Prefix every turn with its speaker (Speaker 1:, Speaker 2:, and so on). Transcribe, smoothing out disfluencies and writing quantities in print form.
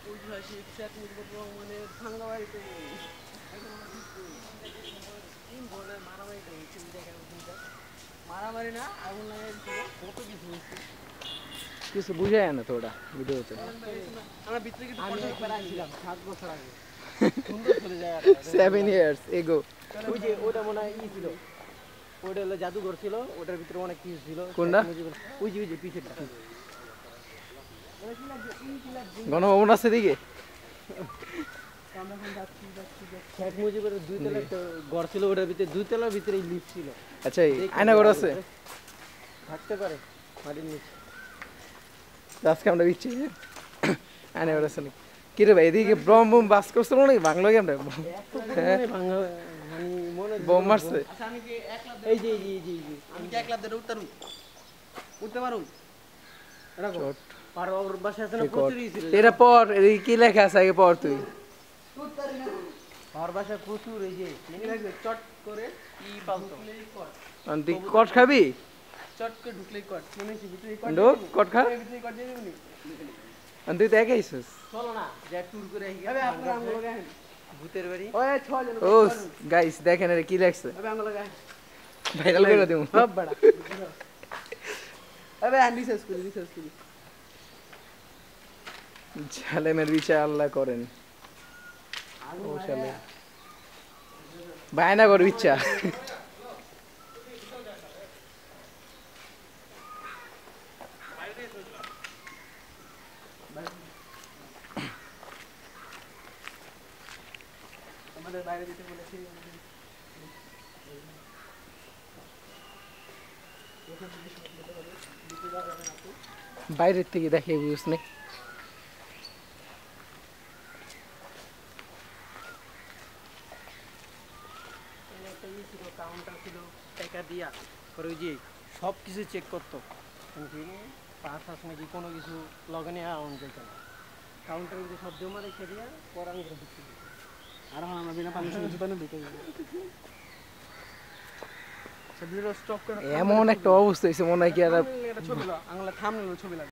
Speaker 1: ঐতিহাসিক শেখ মুজিবুর রহমানের ভাঙ্গা বাড়িতে তিন ধরনের মারামারিটা হয়েছে দেখেন ওখানকার মারামারি না আগুন লাগাই দিছিল কত কিছু হয়েছে
Speaker 2: কিছু বুঝায় না তো ওটা ভিডিওতে
Speaker 1: আমরা ভিতরে কিন্তু ছিলাম 7 বছর আগে সুন্দর চলে যায়
Speaker 2: 7 years ago
Speaker 1: ওই যে ওটা মনে হয় ছিল ওটা হলো জাদুঘর ছিল ওটার ভিতরে অনেক কিছু ছিল
Speaker 2: কোনটা
Speaker 1: ওই যে পিছেরটা
Speaker 2: গণভবন আছে দিকে
Speaker 1: শেখ মুজিবের 2 তলা ঘর ছিল ওটার ভিতরে 2 তলার ভিতরে লিফট ছিল
Speaker 2: আচ্ছা আয়না ঘর আছে
Speaker 1: থাকতে পারে মাটির নিচে
Speaker 2: আজকে আমরা বিচ্ছি আয়না ঘর আছে কি রে ভাই এদিকে ব্রহ্ম বুম বাস করছিল নাকি বাংলা কি আমরা বোম মারছে
Speaker 1: এই যে আমি কি একলা ধরে উঠতে পারুম
Speaker 2: চট
Speaker 1: পারো ওর বাসায় আছে না প্রচুরই ছিল
Speaker 2: এটা পর এই কি লেখা আছে আগে পর তুই
Speaker 1: ওর বাসায় প্রচুর এই যে চট করে ই পালতো
Speaker 2: তুই কট খাবি
Speaker 1: চট করে ঢুকলেই কট মনে হচ্ছে ভিতরে
Speaker 2: কট খা
Speaker 1: ভিতরে কট দিয়ে দিবনি
Speaker 2: তুই তো একাই আইছিস
Speaker 1: চলো না যে ট্যুর করে আসি আবে আপনারা আঙ্গুল লাগান ভূতের বাড়ি ওই 6 জন
Speaker 2: ও গাইস দেখেন এটা কি লেখছে
Speaker 1: আবে আঙ্গুল লাগান
Speaker 2: ভাইরাল করে দিমু
Speaker 1: সব বড় আবে আন্ডি রিসার্চ করি
Speaker 2: জালেমের বিচার আল্লাহ করেন ও শালে বায়না কর ইচ্ছা
Speaker 1: আমাদের বাইরে যেতে বলেছি
Speaker 2: বাইরের থেকে দেখে বুঝছ না
Speaker 1: কাউন্টার ছিল টাকা দিয়া করে ওই যে সব কিছু চেক করতো পাস আস নাকি কোনো কিছু লগে নিয়ে আউন যেত না কাউন্টারে যে সব জমা রেখে দিয়া পরান করে ঢুকতে দিত আর আমরা বিনা পারমিশন জুতা না ঢুকে যাই সবগুলো স্টপ করে
Speaker 2: এমন একটা অবস্থা হয়েছে মনে হয় কি আর
Speaker 1: ছবি আঙুলে থামলে ছবি